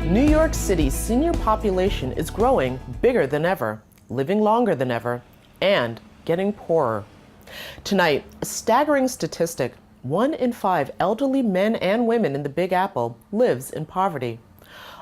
New York City's senior population is growing bigger than ever, living longer than ever, and getting poorer. Tonight, a staggering statistic: 1 in 5 elderly men and women in the Big Apple lives in poverty.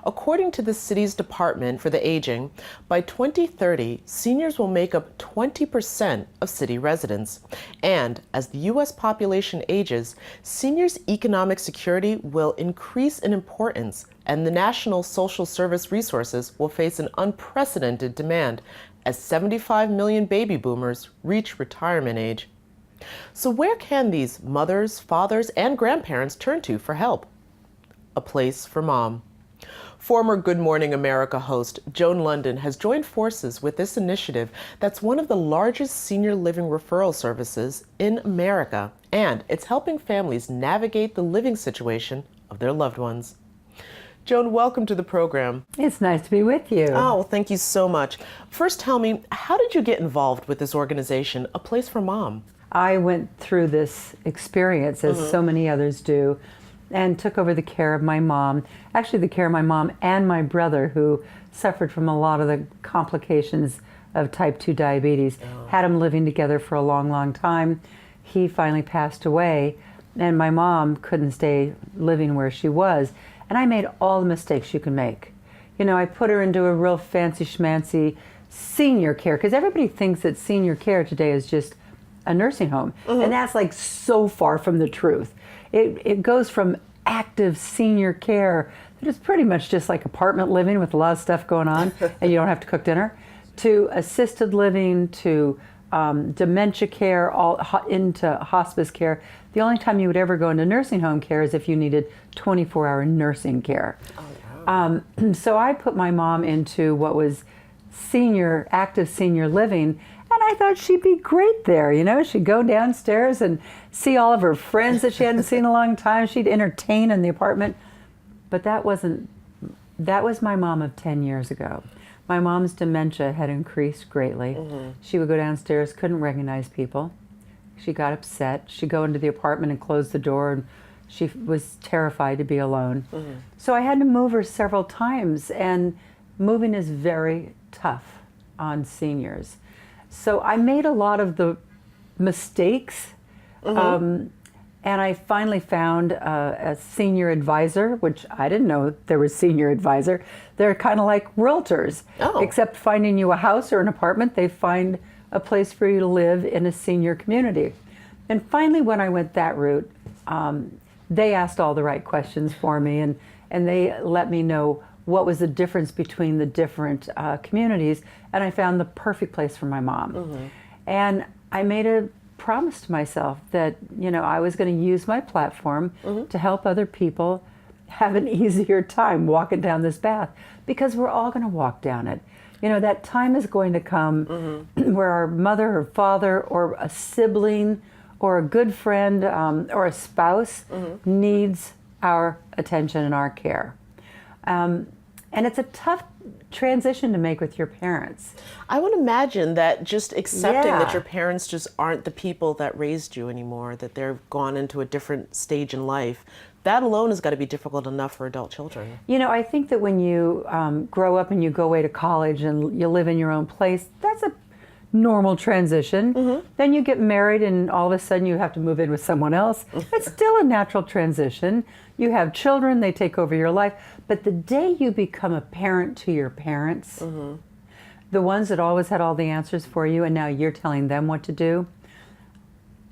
According to the city's Department for the Aging, by 2030, seniors will make up 20% of city residents. And as the U.S. population ages, seniors' economic security will increase in importance, and the national social service resources will face an unprecedented demand as 75 million baby boomers reach retirement age. So where can these mothers, fathers, and grandparents turn to for help? A place for mom. Former Good Morning America host Joan Lunden has joined forces with this initiative that's one of the largest senior living referral services in America, and it's helping families navigate the living situation of their loved ones. Joan, welcome to the program. It's nice to be with you. Oh, well, thank you so much. First, tell me, how did you get involved with this organization, A Place for Mom? I went through this experience, as so many others do, and took over the care of my mom. Actually, the care of my mom and my brother, who suffered from a lot of the complications of type 2 diabetes. Had them living together for a long, long time. He finally passed away, and my mom couldn't stay living where she was. And I made all the mistakes you can make. You know, I put her into a real fancy schmancy senior care, because everybody thinks that senior care today is just a nursing home. And that's like so far from the truth. It goes from active senior care that is pretty much just like apartment living with a lot of stuff going on and you don't have to cook dinner, to assisted living, to dementia care, all into hospice care. The only time you would ever go into nursing home care is if you needed 24-hour nursing care. So I put my mom into what was active senior living, and I thought she'd be great there. You know, she'd go downstairs and see all of her friends that she hadn't seen in a long time. She'd entertain in the apartment. But that was my mom of 10 years ago. My mom's dementia had increased greatly. She would go downstairs, couldn't recognize people. She got upset. She'd go into the apartment and close the door, and she was terrified to be alone. So I had to move her several times, and moving is very tough on seniors. So I made a lot of the mistakes, and I finally found a senior advisor, which I didn't know there was senior advisor. They're kind of like realtors, except finding you a house or an apartment, they find a place for you to live in a senior community. And finally, when I went that route, they asked all the right questions for me, and they let me know what was the difference between the different communities, and I found the perfect place for my mom. And I made a promise to myself that, you know, I was going to use my platform to help other people have an easier time walking down this path, because we're all going to walk down it. You know, that time is going to come where our mother or father or a sibling or a good friend or a spouse needs our attention and our care. And it's a tough transition to make with your parents. I would imagine that just accepting that your parents just aren't the people that raised you anymore, that they've gone into a different stage in life, that alone has got to be difficult enough for adult children. You know, I think that when you grow up and you go away to college and you live in your own place, that's a normal transition. Then you get married and all of a sudden you have to move in with someone else. It's still a natural transition. You have children, they take over your life. But the day you become a parent to your parents, the ones that always had all the answers for you and now you're telling them what to do,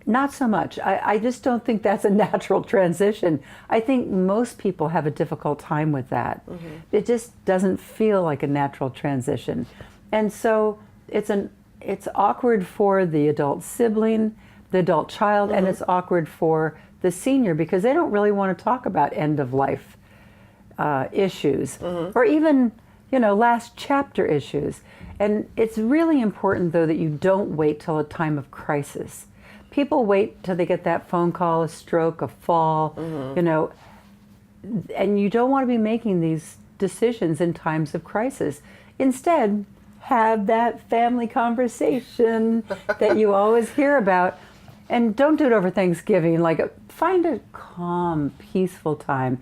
not so much. I just don't think that's a natural transition. I think most people have a difficult time with that. It just doesn't feel like a natural transition. And so it's awkward for the adult sibling, the adult child, and it's awkward for the senior because they don't really want to talk about end of life issues or even, you know, last chapter issues. And it's really important, though, that you don't wait till a time of crisis. People wait till they get that phone call, a stroke, a fall, you know, and you don't want to be making these decisions in times of crisis. Instead, have that family conversation that you always hear about, and don't do it over Thanksgiving. Like, find a calm, peaceful time.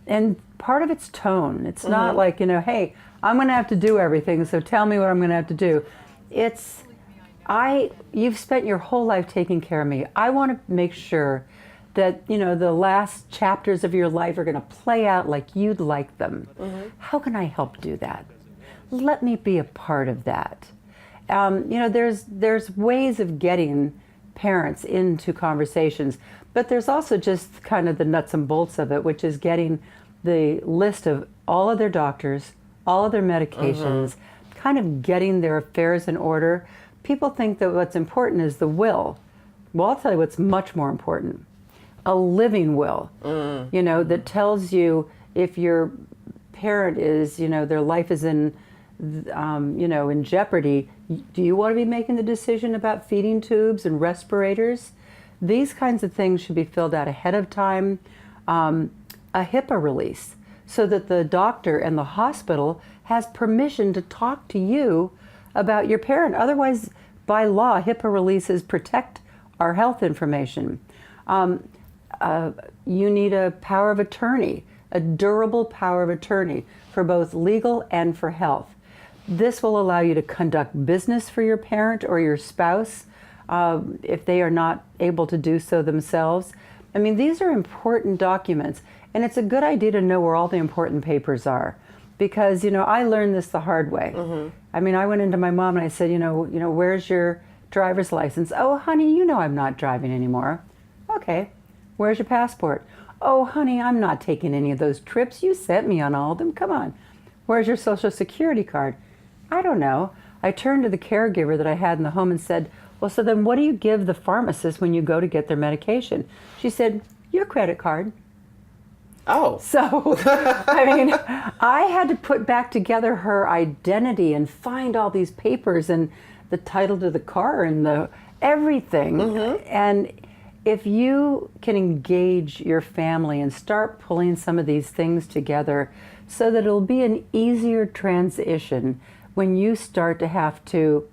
and part of it's tone. It's not like, hey, I'm going to have to do everything, so tell me what I'm going to have to do. It's, you've spent your whole life taking care of me. I want to make sure that, the last chapters of your life are going to play out like you'd like them. How can I help do that? Let me be a part of that. There's ways of getting parents into conversations, but there's also just kind of the nuts and bolts of it, which is getting the list of all of their doctors, all of their medications, kind of getting their affairs in order. People think that what's important is the will. Well, I'll tell you what's much more important. A living will, that tells you if your parent is, their life is in jeopardy. Do you want to be making the decision about feeding tubes and respirators? These kinds of things should be filled out ahead of time. A HIPAA release, so that the doctor and the hospital has permission to talk to you about your parent. Otherwise, by law, HIPAA releases protect our health information. You need a power of attorney, a durable power of attorney for both legal and for health. This will allow you to conduct business for your parent or your spouse if they are not able to do so themselves. I mean, these are important documents, and it's a good idea to know where all the important papers are, because, I learned this the hard way. I mean, I went into my mom and I said, where's your driver's license? Oh, honey, I'm not driving anymore. Okay. Where's your passport? Oh, honey, I'm not taking any of those trips. You sent me on all of them. Come on. Where's your Social Security card? I don't know. I turned to the caregiver that I had in the home and said, well, so then what do you give the pharmacist when you go to get their medication? She said, your credit card. Oh. So, I had to put back together her identity and find all these papers and the title to the car and the everything. And if you can engage your family and start pulling some of these things together so that it'll be an easier transition when you start to have to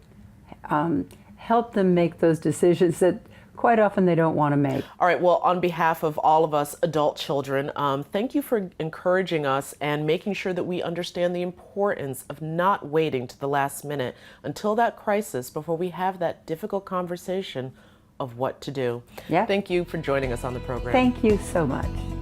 help them make those decisions that quite often they don't want to make. All right, well, on behalf of all of us adult children, thank you for encouraging us and making sure that we understand the importance of not waiting to the last minute until that crisis before we have that difficult conversation of what to do. Yeah. Thank you for joining us on the program. Thank you so much.